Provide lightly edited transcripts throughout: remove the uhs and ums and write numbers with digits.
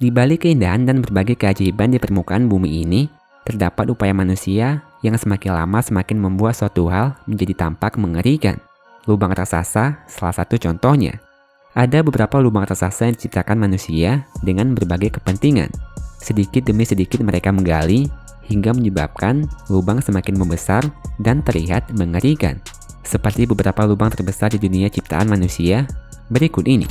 Di balik keindahan dan berbagai keajaiban di permukaan bumi ini, terdapat upaya manusia yang semakin lama semakin membuat suatu hal menjadi tampak mengerikan. Lubang raksasa salah satu contohnya. Ada beberapa lubang raksasa yang diciptakan manusia dengan berbagai kepentingan. Sedikit demi sedikit mereka menggali hingga menyebabkan lubang semakin membesar dan terlihat mengerikan. Seperti beberapa lubang terbesar di dunia ciptaan manusia berikut ini.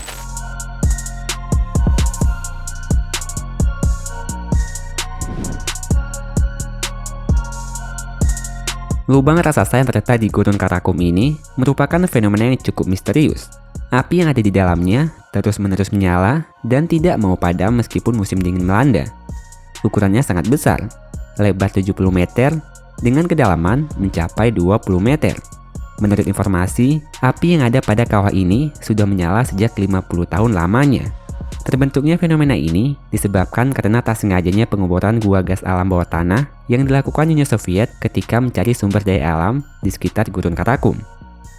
Lubang raksasa yang terletak di Gurun Karakum ini merupakan fenomena yang cukup misterius. Api yang ada di dalamnya terus-menerus menyala dan tidak mau padam meskipun musim dingin melanda. Ukurannya sangat besar, lebar 70 meter dengan kedalaman mencapai 20 meter. Menurut informasi, api yang ada pada kawah ini sudah menyala sejak 50 tahun lamanya. Terbentuknya fenomena ini disebabkan karena tak sengajanya pengoboran gua gas alam bawah tanah yang dilakukan Uni Soviet ketika mencari sumber daya alam di sekitar Gurun Karakum.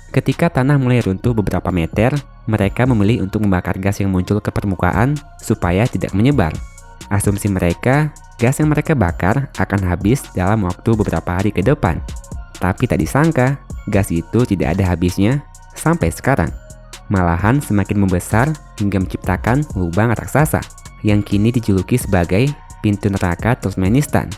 Ketika tanah mulai runtuh beberapa meter, mereka memilih untuk membakar gas yang muncul ke permukaan supaya tidak menyebar. Asumsi mereka, gas yang mereka bakar akan habis dalam waktu beberapa hari ke depan. Tapi tak disangka, gas itu tidak ada habisnya sampai sekarang. Malahan semakin membesar hingga menciptakan lubang raksasa yang kini dijuluki sebagai pintu neraka Turkmenistan.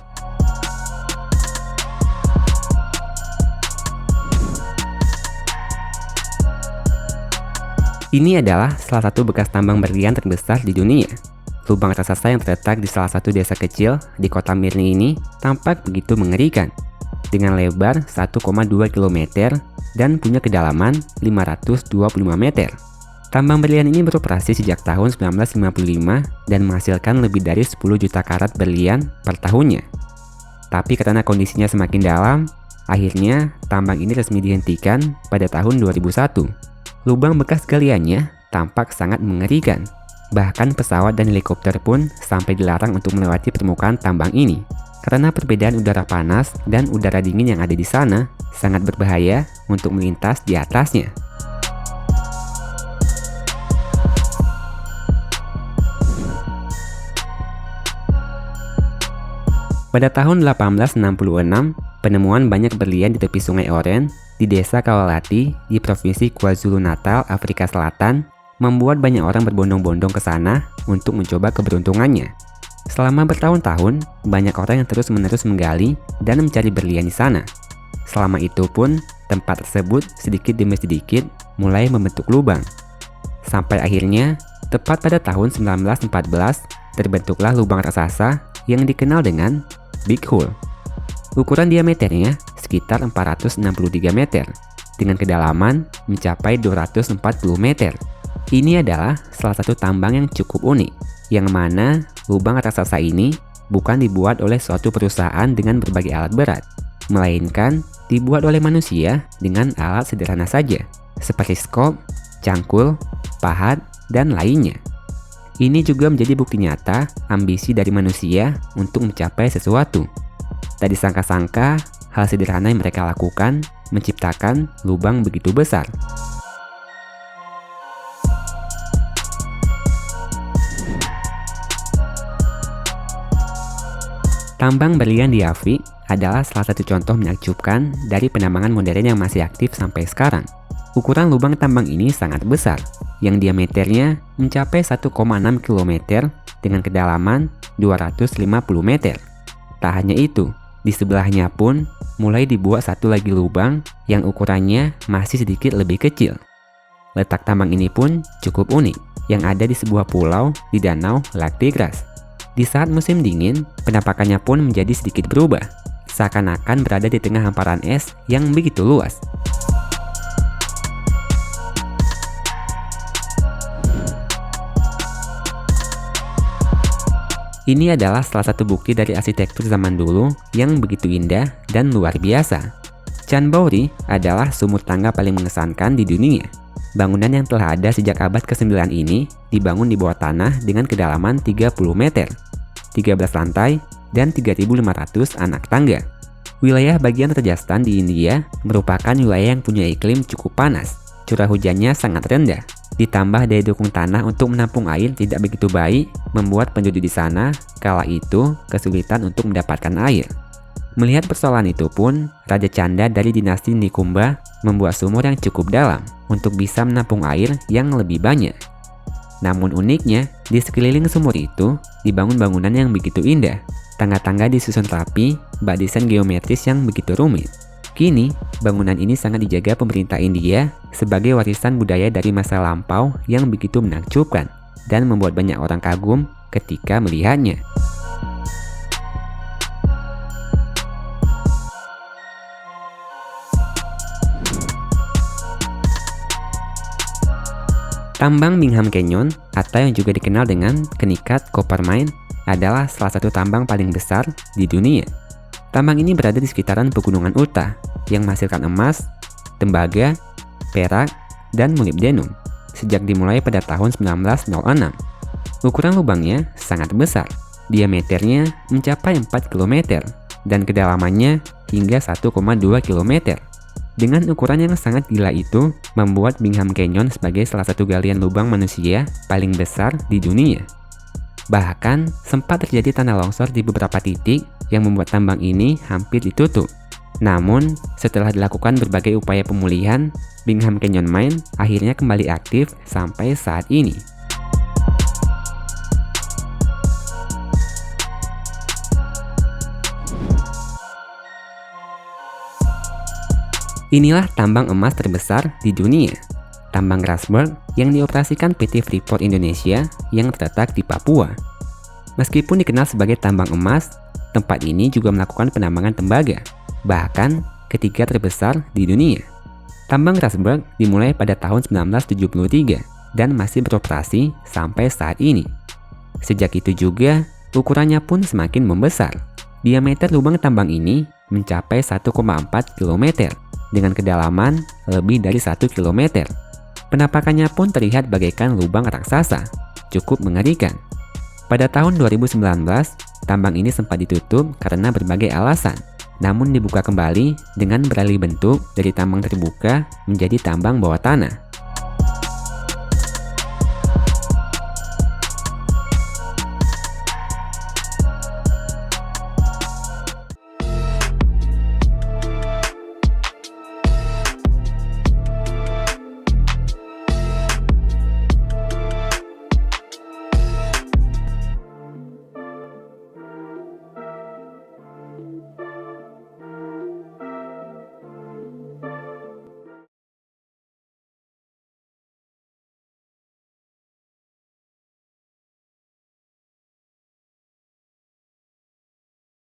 Ini adalah salah satu bekas tambang berlian terbesar di dunia. Lubang raksasa yang terletak di salah satu desa kecil di kota Mirni ini tampak begitu mengerikan. Dengan lebar 1,2 km dan punya kedalaman 525 meter. Tambang berlian ini beroperasi sejak tahun 1955 dan menghasilkan lebih dari 10 juta karat berlian per tahunnya. Tapi karena kondisinya semakin dalam, akhirnya tambang ini resmi dihentikan pada tahun 2001. Lubang bekas galiannya tampak sangat mengerikan. Bahkan pesawat dan helikopter pun sampai dilarang untuk melewati permukaan tambang ini. Karena perbedaan udara panas dan udara dingin yang ada di sana sangat berbahaya untuk melintas di atasnya. Pada tahun 1866, penemuan banyak berlian di tepi Sungai Oren di desa Kawalati di Provinsi KwaZulu-Natal, Afrika Selatan membuat banyak orang berbondong-bondong ke sana untuk mencoba keberuntungannya. Selama bertahun-tahun, banyak orang yang terus-menerus menggali dan mencari berlian di sana. Selama itu pun, tempat tersebut sedikit demi sedikit mulai membentuk lubang. Sampai akhirnya, tepat pada tahun 1914, terbentuklah lubang raksasa yang dikenal dengan Big Hole. Ukuran diameternya sekitar 463 meter, dengan kedalaman mencapai 240 meter. Ini adalah salah satu tambang yang cukup unik, yang mana lubang raksasa ini bukan dibuat oleh suatu perusahaan dengan berbagai alat berat, melainkan dibuat oleh manusia dengan alat sederhana saja, seperti skop, cangkul, pahat, dan lainnya. Ini juga menjadi bukti nyata ambisi dari manusia untuk mencapai sesuatu. Tak disangka-sangka, hal sederhana yang mereka lakukan menciptakan lubang begitu besar. Tambang berlian di Yavin adalah salah satu contoh menakjubkan dari penambangan modern yang masih aktif sampai sekarang. Ukuran lubang tambang ini sangat besar, yang diameternya mencapai 1,6 km dengan kedalaman 250 meter. Tak hanya itu, di sebelahnya pun mulai dibuat satu lagi lubang yang ukurannya masih sedikit lebih kecil. Letak tambang ini pun cukup unik, yang ada di sebuah pulau di Danau Lac Tigras. Di saat musim dingin, penampakannya pun menjadi sedikit berubah, seakan-akan berada di tengah hamparan es yang begitu luas. Ini adalah salah satu bukti dari arsitektur zaman dulu yang begitu indah dan luar biasa. Chan Bauri adalah sumur tangga paling mengesankan di dunia. Bangunan yang telah ada sejak abad ke-9 ini dibangun di bawah tanah dengan kedalaman 30 meter, 13 lantai, dan 3.500 anak tangga. Wilayah bagian Rajasthan di India merupakan wilayah yang punya iklim cukup panas, curah hujannya sangat rendah. Ditambah daya dukung tanah untuk menampung air tidak begitu baik, membuat penduduk di sana kala itu kesulitan untuk mendapatkan air. Melihat persoalan itu pun, Raja Canda dari dinasti Nikumba membuat sumur yang cukup dalam untuk bisa menampung air yang lebih banyak. Namun uniknya, di sekeliling sumur itu dibangun bangunan yang begitu indah. Tangga-tangga disusun rapi, bak desain geometris yang begitu rumit. Kini, bangunan ini sangat dijaga pemerintah India sebagai warisan budaya dari masa lampau yang begitu menakjubkan dan membuat banyak orang kagum ketika melihatnya. Tambang Bingham Canyon, atau yang juga dikenal dengan Kenikat Copper Mine, adalah salah satu tambang paling besar di dunia. Tambang ini berada di sekitaran pegunungan Utah yang menghasilkan emas, tembaga, perak, dan molybdenum sejak dimulai pada tahun 1906. Ukuran lubangnya sangat besar, diameternya mencapai 4 km dan kedalamannya hingga 1,2 km. Dengan ukuran yang sangat gila itu, membuat Bingham Canyon sebagai salah satu galian lubang manusia paling besar di dunia. Bahkan, sempat terjadi tanah longsor di beberapa titik yang membuat tambang ini hampir ditutup. Namun, setelah dilakukan berbagai upaya pemulihan, Bingham Canyon Mine akhirnya kembali aktif sampai saat ini. Inilah tambang emas terbesar di dunia, tambang Grasberg yang dioperasikan PT Freeport Indonesia yang terletak di Papua. Meskipun dikenal sebagai tambang emas, tempat ini juga melakukan penambangan tembaga, bahkan ketiga terbesar di dunia. Tambang Grasberg dimulai pada tahun 1973 dan masih beroperasi sampai saat ini. Sejak itu juga, ukurannya pun semakin membesar. Diameter lubang tambang ini mencapai 1,4 km dengan kedalaman lebih dari 1 km. Penampakannya pun terlihat bagaikan lubang raksasa, cukup mengerikan. Pada tahun 2019, tambang ini sempat ditutup karena berbagai alasan, namun dibuka kembali dengan beralih bentuk dari tambang terbuka menjadi tambang bawah tanah.